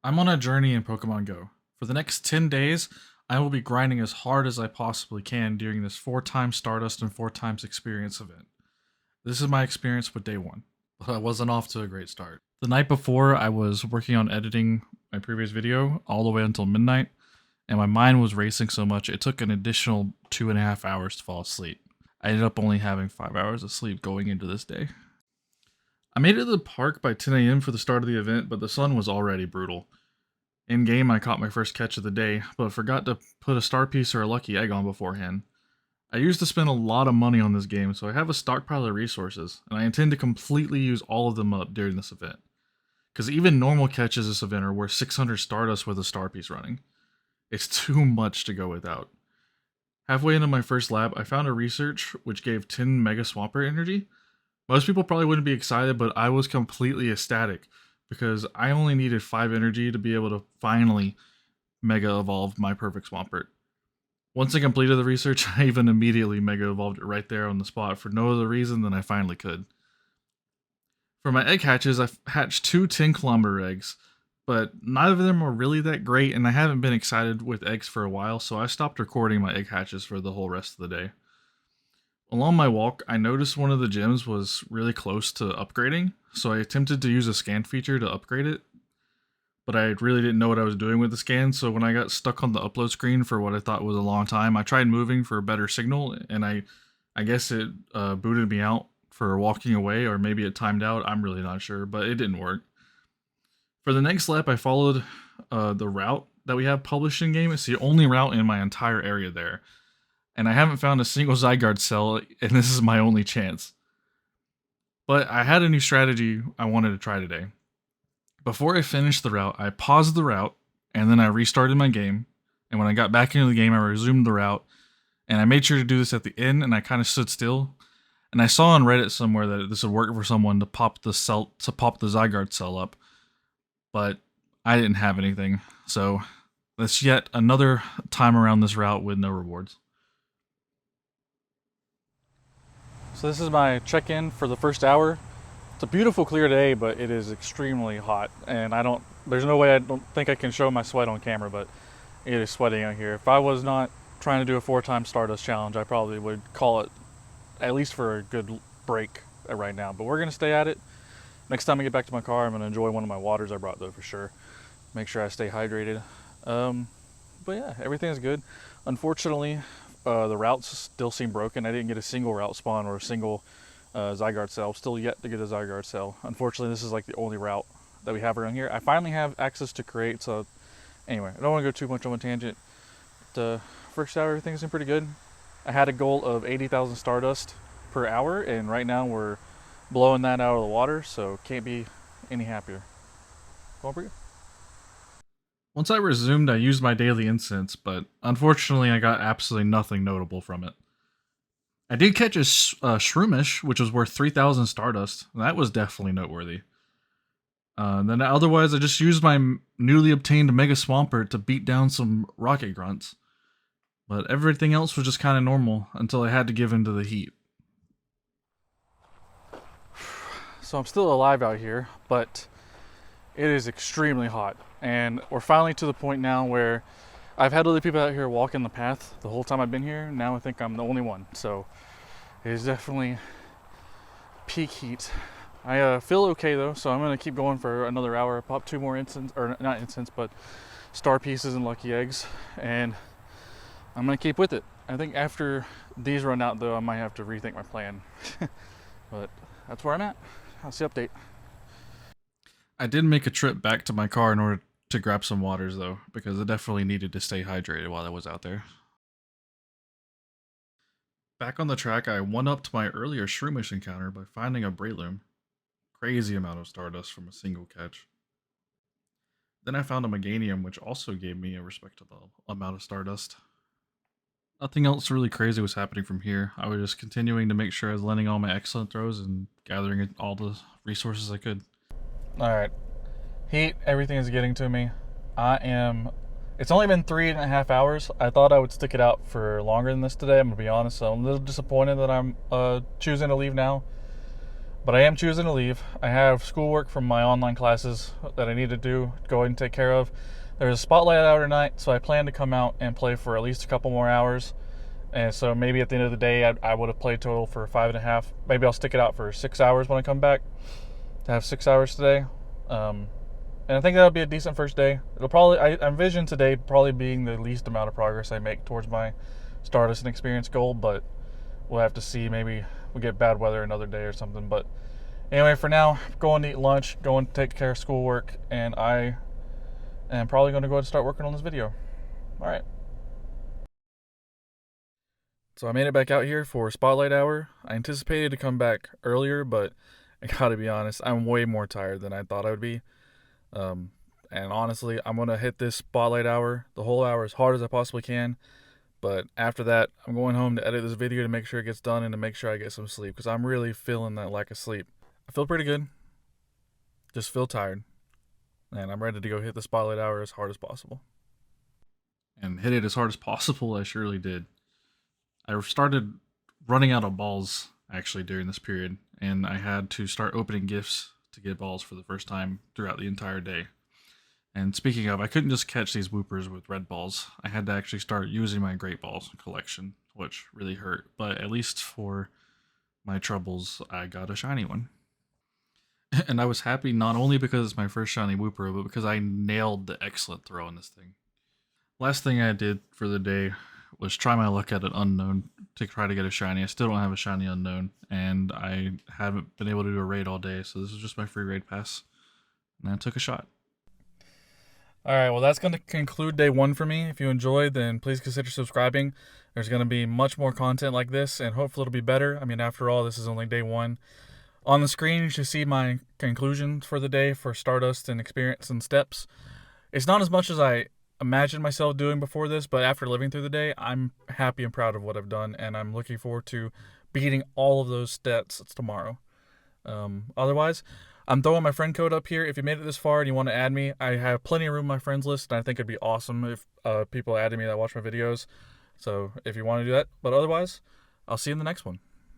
I'm on a journey in Pokemon Go. For the next 10 days, I will be grinding as hard as I possibly can during this 4 times Stardust and 4 times experience event. This is my experience with day 1, but I wasn't off to a great start. The night before, I was working on editing my previous video all the way until midnight, and my mind was racing so much it took an additional 2.5 hours to fall asleep. I ended up only having 5 hours of sleep going into this day. I made it to the park by 10 a.m. for the start of the event, but the sun was already brutal. In game, I caught my first catch of the day, but forgot to put a star piece or a lucky egg on beforehand. I used to spend a lot of money on this game, so I have a stockpile of resources, and I intend to completely use all of them up during this event. Because even normal catches this event are worth 600 Stardust with a star piece running. It's too much to go without. Halfway into my first lap, I found a research which gave 10 Mega Swampert energy. Most people probably wouldn't be excited, but I was completely ecstatic because I only needed 5 energy to be able to finally Mega Evolve my perfect Swampert. Once I completed the research, I even immediately Mega Evolved it right there on the spot for no other reason than I finally could. For my egg hatches, I hatched 2 10-kilometer eggs, but neither of them are really that great, and I haven't been excited with eggs for a while, so I stopped recording my egg hatches for the whole rest of the day. Along my walk, I noticed one of the gyms was really close to upgrading, so I attempted to use a scan feature to upgrade it, but I really didn't know what I was doing with the scan, so when I got stuck on the upload screen for what I thought was a long time, I tried moving for a better signal, and I guess it booted me out for walking away, or maybe it timed out, I'm really not sure, but it didn't work. For the next lap, I followed the route that we have published in game. It's the only route in my entire area there. And I haven't found a single Zygarde cell, and this is my only chance. But I had a new strategy I wanted to try today. Before I finished the route, I paused the route, and then I restarted my game. And when I got back into the game, I resumed the route. And I made sure to do this at the end, and I kind of stood still. And I saw on Reddit somewhere that this would work for someone to pop the Zygarde cell up. But I didn't have anything. So that's yet another time around this route with no rewards. So this is my check-in for the first hour. It's a beautiful clear day, but it is extremely hot, and there's no way I don't think I can show my sweat on camera, but it is sweating out here. If I was not trying to do a 4-time Stardust challenge, I probably would call it at least for a good break right now, but we're gonna stay at it. Next time I get back to my car, I'm gonna enjoy one of my waters I brought though for sure. Make sure I stay hydrated. But yeah, everything's good. Unfortunately, the routes still seem broken. I didn't get a single route spawn or a single Zygarde cell. Still yet to get a Zygarde cell. Unfortunately, this is like the only route that we have around here. I finally have access to create, so anyway, I don't want to go too much on a tangent. The first hour, everything's been pretty good. I had a goal of 80,000 Stardust per hour, and right now we're blowing that out of the water, so can't be any happier. Going pretty good. Once I resumed, I used my daily incense, but unfortunately I got absolutely nothing notable from it. I did catch a Shroomish, which was worth 3,000 Stardust. That was definitely noteworthy. Then otherwise, I just used my newly obtained Mega Swampert to beat down some Rocket Grunts. But everything else was just kind of normal until I had to give in to the heat. So I'm still alive out here, but it is extremely hot. And we're finally to the point now where I've had other people out here walking the path the whole time I've been here. Now I think I'm the only one. So it is definitely peak heat. I feel okay though, so I'm gonna keep going for another hour. Pop 2 more incense, or not incense, but star pieces and lucky eggs, and I'm gonna keep with it. I think after these run out though, I might have to rethink my plan. But that's where I'm at. That's the update. I did make a trip back to my car in order to grab some waters though, because I definitely needed to stay hydrated while I was out there. Back on the track, I one-upped my earlier Shroomish encounter by finding a Breloom. Crazy amount of Stardust from a single catch. Then I found a Meganium, which also gave me a respectable amount of Stardust. Nothing else really crazy was happening from here. I was just continuing to make sure I was landing all my excellent throws and gathering all the resources I could. Alright, heat, everything is getting to me. It's only been 3.5 hours. I thought I would stick it out for longer than this today, I'm gonna be honest. So I'm a little disappointed that I'm choosing to leave now. But I am choosing to leave. I have schoolwork from my online classes that I need to do, go ahead and take care of. There's a spotlight hour tonight, so I plan to come out and play for at least a couple more hours. And so maybe at the end of the day, I would have played total for 5.5. Maybe I'll stick it out for 6 hours when I come back to have 6 hours today. And I think that'll be a decent first day. It'll probably, I envision today probably being the least amount of progress I make towards my Stardust and experience goal, but we'll have to see. Maybe we get bad weather another day or something. But anyway, for now, going to eat lunch, going to take care of schoolwork, and I am probably going to go ahead and start working on this video. All right. So I made it back out here for Spotlight Hour. I anticipated to come back earlier, but I gotta be honest, I'm way more tired than I thought I would be. And honestly, I'm gonna hit this Spotlight Hour, the whole hour, as hard as I possibly can. But after that, I'm going home to edit this video to make sure it gets done and to make sure I get some sleep, because I'm really feeling that lack of sleep. I feel pretty good, just feel tired, and I'm ready to go hit the Spotlight Hour as hard as possible. And hit it as hard as possible, I surely did. I started running out of balls actually during this period, and I had to start opening gifts to get balls for the first time throughout the entire day. And speaking of, I couldn't just catch these whoopers with red balls. I had to actually start using my great balls collection, which really hurt. But at least for my troubles, I got a shiny one. And I was happy not only because it's my first shiny whooper, but because I nailed the excellent throw in this thing. Last thing I did for the day was try my luck at an unknown to try to get a shiny. I still don't have a shiny unknown, and I haven't been able to do a raid all day, so this is just my free raid pass. And I took a shot. Alright, well that's going to conclude day 1 for me. If you enjoyed, then please consider subscribing. There's going to be much more content like this, and hopefully it'll be better. I mean, after all, this is only day 1. On the screen, you should see my conclusions for the day for Stardust and experience and steps. It's not as much as I imagined myself doing before this, but after living through the day, I'm happy and proud of what I've done, and I'm looking forward to beating all of those stats tomorrow. Otherwise, I'm throwing my friend code up here. If you made it this far and you want to add me, I have plenty of room in my friends list, and I think it'd be awesome if people added me that watch my videos. So if you want to do that, but otherwise, I'll see you in the next one.